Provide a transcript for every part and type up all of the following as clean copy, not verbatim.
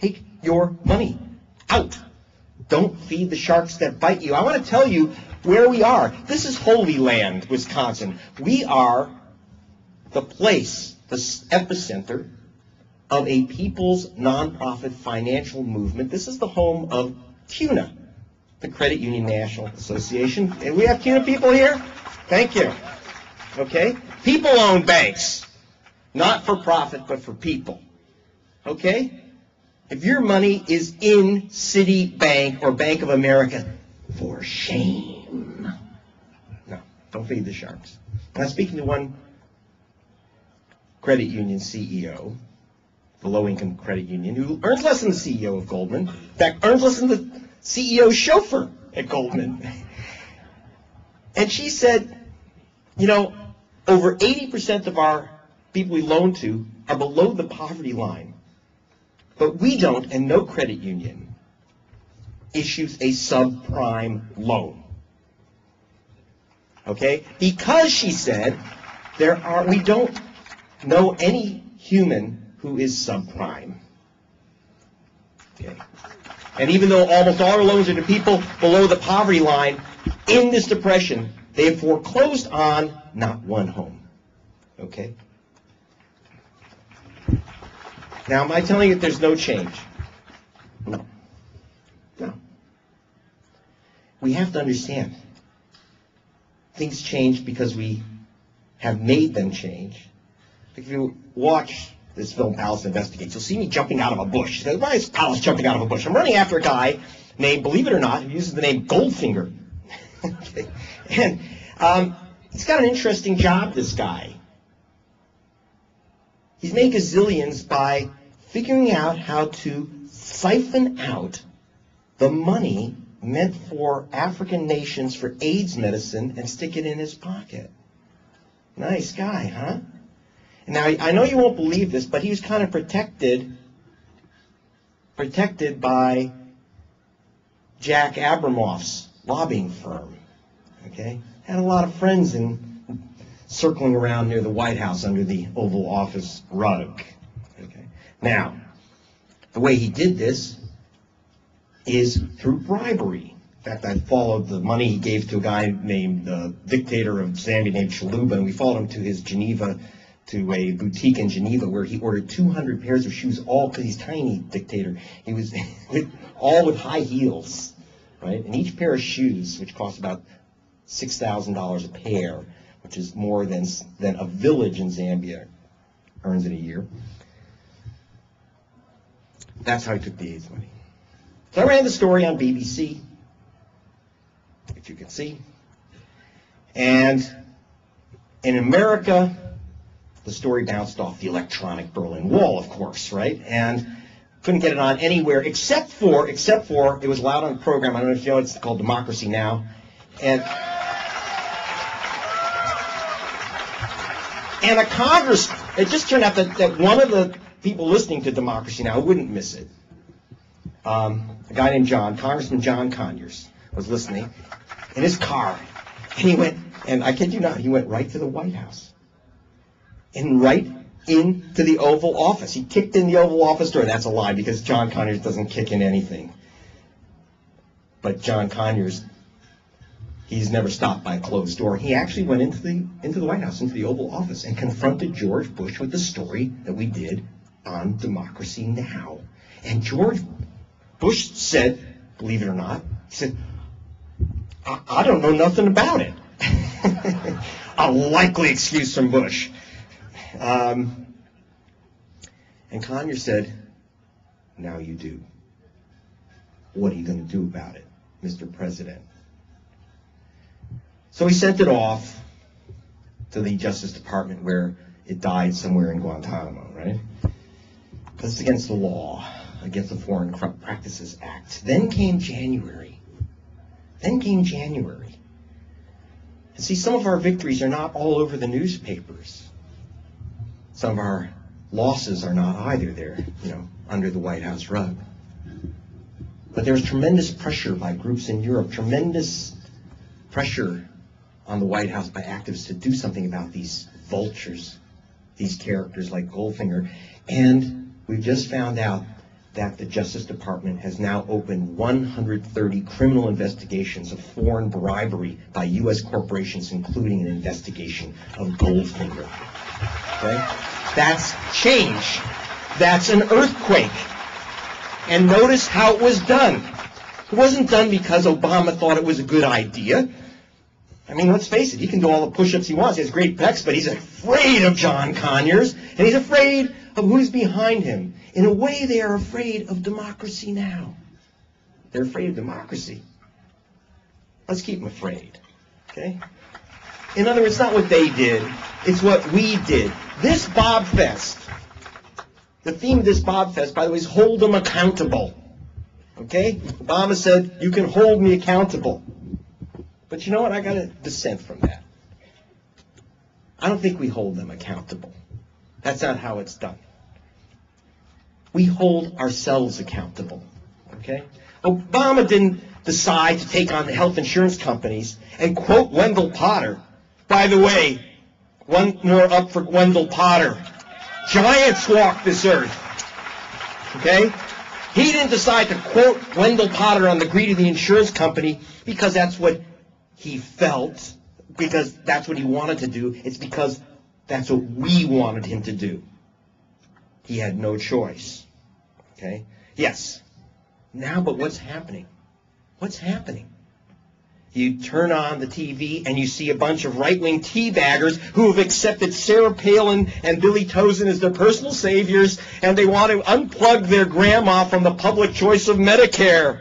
Take your money out. Don't feed the sharks that bite you. I want to tell you where we are. This is Holy Land, Wisconsin. We are the place, the epicenter of a people's nonprofit financial movement. This is the home of CUNA, the Credit Union National Association. And we have CUNA people here? Thank you. Okay? People-owned banks. Not for profit, but for people. Okay? If your money is in Citibank or Bank of America, for shame. No, don't feed the sharks. I'm speaking to one credit union CEO, the low-income credit union, who earns less than the CEO of Goldman. In fact, earns less than the CEO's chauffeur at Goldman. And she said, you know, over 80% of our people we loan to are below the poverty line. But we don't, and no credit union issues a subprime loan. Okay? Because, she said, we don't know any human who is subprime. Okay? And even though almost all our loans are to people below the poverty line, in this depression, they have foreclosed on not one home. Okay? Now, am I telling you that there's no change? No. No. We have to understand. Things change because we have made them change. If you watch this film, Palast Investigates, you'll see me jumping out of a bush. You say, why is Palast jumping out of a bush? I'm running after a guy named, believe it or not, who uses the name Goldfinger. Okay. And he's got an interesting job, this guy. He's made gazillions by figuring out how to siphon out the money meant for African nations for AIDS medicine and stick it in his pocket. Nice guy, huh? Now, I know you won't believe this, but he was kind of protected by Jack Abramoff's lobbying firm. Okay? Had a lot of friends circling around near the White House under the Oval Office rug. Okay. Now, the way he did this is through bribery. In fact, I followed the money he gave to a guy named the dictator of Zambia named Chaluba, and we followed him to his Geneva, to a boutique in Geneva where he ordered 200 pairs of shoes, all because he's tiny, dictator. He was all with high heels, right? And each pair of shoes, which cost about $6,000 a pair, which is more than a village in Zambia earns in a year. That's how he took the AIDS money. So I ran the story on BBC, if you can see. And in America, the story bounced off the electronic Berlin Wall, of course, right? And couldn't get it on anywhere except for it was allowed on the program. I don't know if you know, it's called Democracy Now! And a Congress, it just turned out that one of the people listening to Democracy Now! Wouldn't miss it. A guy named Congressman John Conyers was listening in his car. And he went, and I kid you not, he went right to the White House. And right into the Oval Office. He kicked in the Oval Office door. That's a lie, because John Conyers doesn't kick in anything. But John Conyers, he's never stopped by a closed door. He actually went into the White House, into the Oval Office, and confronted George Bush with the story that we did on Democracy Now! And George Bush said, believe it or not, he said, I don't know nothing about it. A likely excuse from Bush. And Conyers said, now you do. What are you going to do about it, Mr. President? So he sent it off to the Justice Department, where it died somewhere in Guantanamo, right? Because it's against the law, against the Foreign Corrupt Practices Act. Then came January. And see, some of our victories are not all over the newspapers. Some of our losses are not either. They're, under the White House rug. But there's tremendous pressure by groups in Europe, tremendous pressure on the White House by activists to do something about these vultures, these characters like Goldfinger. And we've just found out that the Justice Department has now opened 130 criminal investigations of foreign bribery by U.S. corporations, including an investigation of Goldfinger. Okay? That's change. That's an earthquake. And notice how it was done. It wasn't done because Obama thought it was a good idea. I mean, let's face it, he can do all the push-ups he wants. He has great pecs, but he's afraid of John Conyers, and he's afraid of who's behind him. In a way, they are afraid of democracy now. They're afraid of democracy. Let's keep them afraid, okay? In other words, it's not what they did, it's what we did. This Bob Fest, the theme of this Bob Fest, by the way, is hold them accountable, okay? Obama said, you can hold me accountable. But you know what? I got to dissent from that. I don't think we hold them accountable. That's not how it's done. We hold ourselves accountable, okay? Obama didn't decide to take on the health insurance companies and quote Wendell Potter. By the way, one more up for Wendell Potter. Giants walk this earth, okay? He didn't decide to quote Wendell Potter on the greed of the insurance company because that's what he felt, because that's what he wanted to do. It's because that's what we wanted him to do. He had no choice. Okay? Yes. Now, but what's happening? What's happening? You turn on the TV and you see a bunch of right-wing teabaggers who have accepted Sarah Palin and Billy Tozen as their personal saviors, and they want to unplug their grandma from the public choice of Medicare.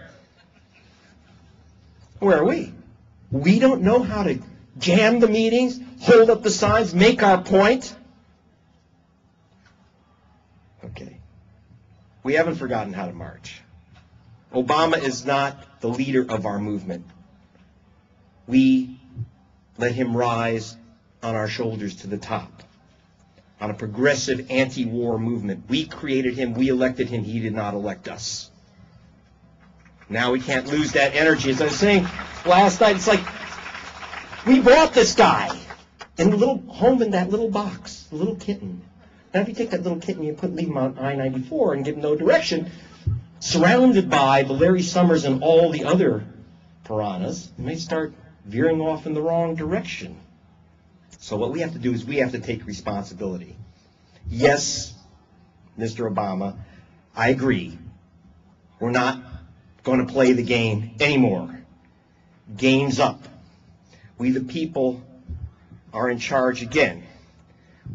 Where are we? We don't know how to jam the meetings, hold up the signs, make our point. Okay. We haven't forgotten how to march. Obama is not the leader of our movement. We let him rise on our shoulders to the top, on a progressive anti-war movement. We created him, we elected him, he did not elect us. Now we can't lose that energy. As I was saying last night, it's like we brought this guy in a little home in that little box, a little kitten. Now if you take that little kitten, you leave him on I-94 and give him no direction, surrounded by the Larry Summers and all the other piranhas, he may start veering off in the wrong direction. So what we have to do is we have to take responsibility. Yes, Mr. Obama, I agree. We're not going to play the game anymore. Game's up. We the people are in charge again.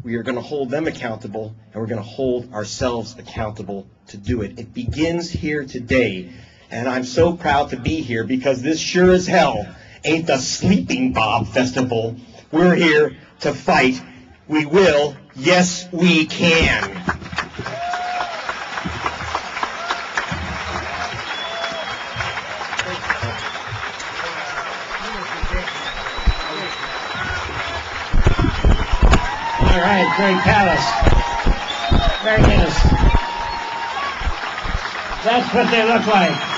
We are going to hold them accountable, and we're going to hold ourselves accountable to do it. It begins here today, and I'm so proud to be here because this sure as hell ain't the Sleeping Bob Festival. We're here to fight. We will. Yes, we can. All right, Greg Palast. Very nice. That's what they look like.